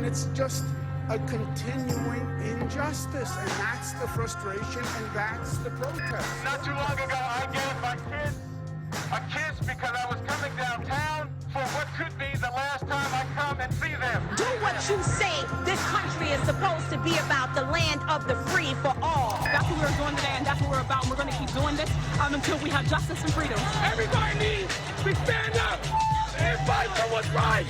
it's just a continuing injustice, and that's the frustration, and that's the protest. Not too long ago, I gave my kids a kiss because I was coming downtown for what could be the last time I come and see them. Do what you say. This country is supposed to be about the land of the free for all. That's what we're doing today, and that's what we're about. And we're going to keep doing this until we have justice and freedom. Everybody needs to stand up and fight for what's right.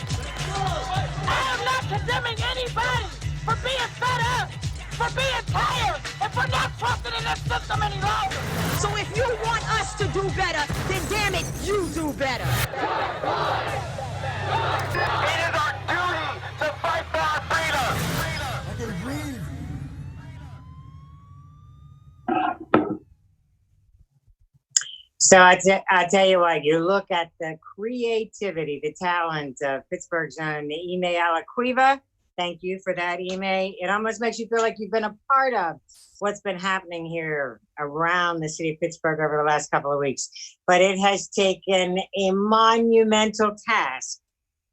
I am not condemning anybody for being fed up, for being tired, and for not trusting in this system any longer. So if you want us to do better, then damn it, you do better. It is our duty to fight for our freedom. I can breathe. So I tell you what, you look at the creativity, the talent of Pittsburgh's own Ime Alaquiva. Thank you for that, Ime. It almost makes you feel like you've been a part of what's been happening here around the city of Pittsburgh over the last couple of weeks. But it has taken a monumental task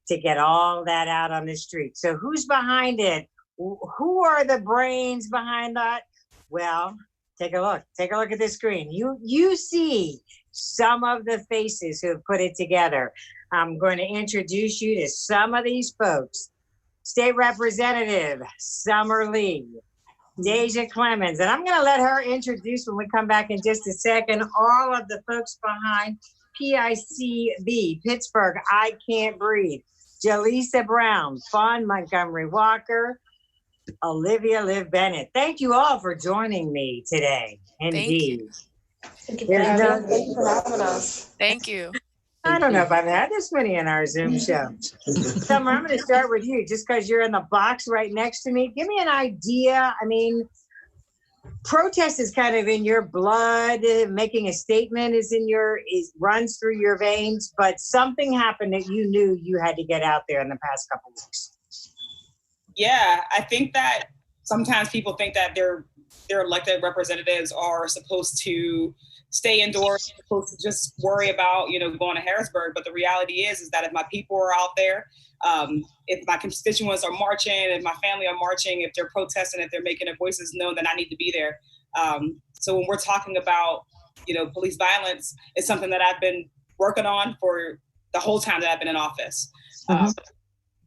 to get all that out on the street. So who's behind it? Who are the brains behind that? Well, take a look. Take a look at the screen. You see some of the faces who have put it together. I'm going to introduce you to some of these folks. State Representative Summer Lee, Deja Clemens, and I'm going to let her introduce when we come back in just a second, all of the folks behind PICB, Pittsburgh, I Can't Breathe, Jaleesa Brown, Fawn Montgomery Walker, Olivia Liv Bennett. Thank you all for joining me today. Indeed. Thank you for having us. Thank you. I don't know if I've had this many in our Zoom show. Summer, I'm going to start with you just because you're in the box right next to me. Give me an idea. I mean, protest is kind of in your blood. Making a statement runs through your veins. But something happened that you knew you had to get out there in the past couple of weeks. Yeah, I think that sometimes people think that their elected representatives are supposed to stay indoors, supposed to just worry about, going to Harrisburg. But the reality is that if my people are out there, if my constituents are marching, if my family are marching, if they're protesting, if they're making their voices known, then I need to be there. So when we're talking about, police violence, it's something that I've been working on for the whole time that I've been in office.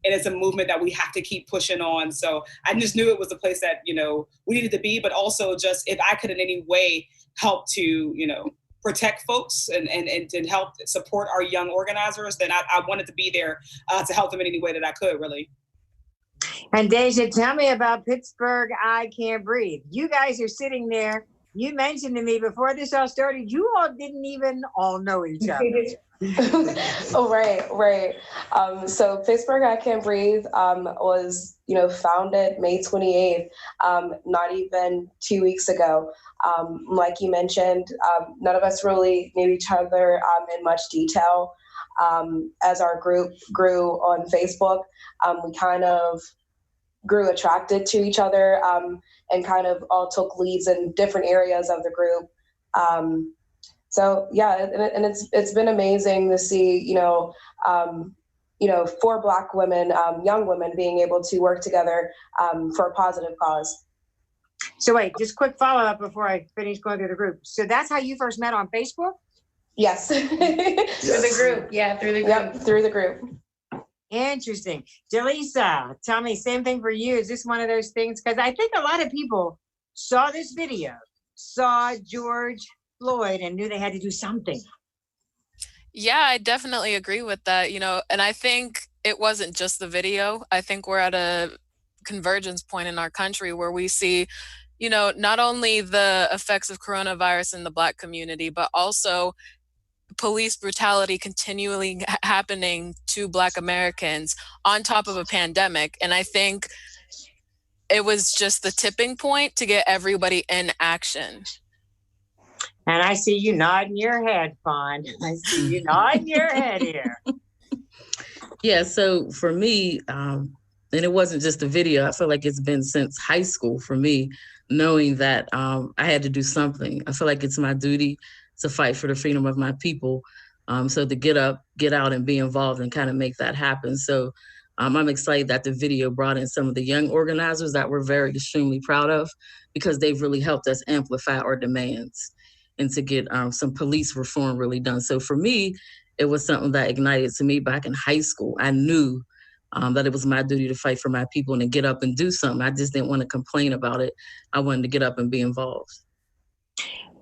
And it's a movement that we have to keep pushing on. So I just knew it was a place that, we needed to be, but also just if I could in any way help to, protect folks and to help support our young organizers, then I wanted to be there to help them in any way that I could, really. And Deja, tell me about Pittsburgh, I Can't Breathe. You guys are sitting there. You mentioned to me before this all started, you all didn't even all know each other. Oh, right. So Pittsburgh I Can't Breathe was, founded May 28th, not even 2 weeks ago. Like you mentioned, none of us really knew each other in much detail. As our group grew on Facebook, we kind of grew attracted to each other and kind of all took leads in different areas of the group. So yeah, and it's been amazing to see, 4 Black women, young women being able to work together for a positive cause. So wait, just quick follow-up before I finish going through the group. So that's how you first met on Facebook? Yes. Through the group. Yeah, through the group. Yep, through the group. Interesting. Jaleesa, tell me, same thing for you. Is this one of those things? Because I think a lot of people saw this video, saw George Floyd and knew they had to do something. Yeah, I definitely agree with that, and I think it wasn't just the video. I think we're at a convergence point in our country where we see, not only the effects of coronavirus in the Black community, but also police brutality continually happening to Black Americans on top of a pandemic. And I think it was just the tipping point to get everybody in action. And I see you nodding your head, Fawn. I see you nodding your head here. Yeah, so for me, and it wasn't just a video, I feel like it's been since high school for me, knowing that I had to do something. I feel like it's my duty to fight for the freedom of my people. So to get up, get out and be involved and kind of make that happen. So I'm excited that the video brought in some of the young organizers that we're very extremely proud of, because they've really helped us amplify our demands and to get some police reform really done. So for me, it was something that ignited to me back in high school. I knew that it was my duty to fight for my people and to get up and do something. I just didn't want to complain about it. I wanted to get up and be involved.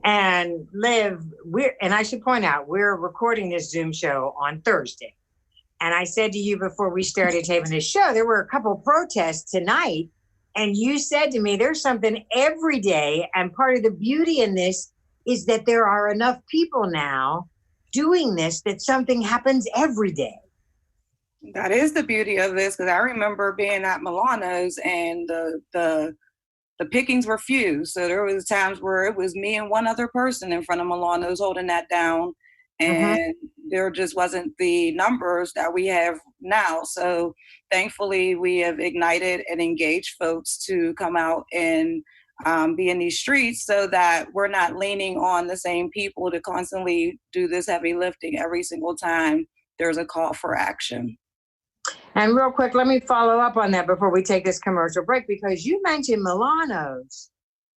And Liv, and I should point out, we're recording this Zoom show on Thursday. And I said to you before we started taping this show, there were a couple of protests tonight. And you said to me, there's something every day. And part of the beauty in this is that there are enough people now doing this, that something happens every day. That is the beauty of this, because I remember being at Milano's and the pickings were few. So there was times where it was me and one other person in front of Milano's holding that down. And there just wasn't the numbers that we have now. So thankfully, we have ignited and engaged folks to come out and be in these streets, so that we're not leaning on the same people to constantly do this heavy lifting every single time there's a call for action. And real quick, let me follow up on that before we take this commercial break, because you mentioned Milano's,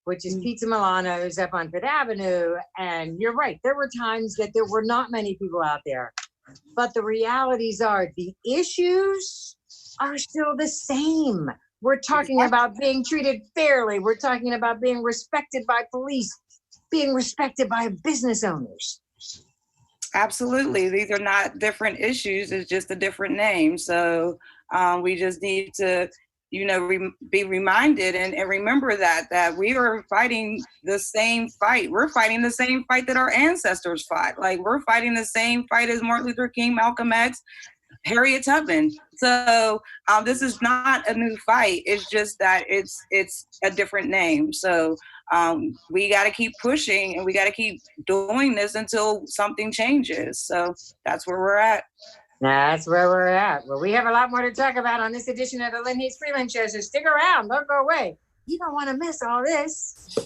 which is Pizza Milano's up on Fifth Avenue. And you're right, there were times that there were not many people out there. But the realities are the issues are still the same. We're talking about being treated fairly. We're talking about being respected by police, being respected by business owners. Absolutely. These are not different issues. It's just a different name. So we just need to, be reminded and remember that we are fighting the same fight. We're fighting the same fight that our ancestors fought. Like, we're fighting the same fight as Martin Luther King, Malcolm X, Harriet Tubman. So this is not a new fight. It's just that it's a different name. So we got to keep pushing, and we got to keep doing this until something changes. So that's where we're at. That's where we're at. Well, we have a lot more to talk about on this edition of the Lynn Hayes Freeland Show, so stick around. Don't go away. You don't want to miss all this.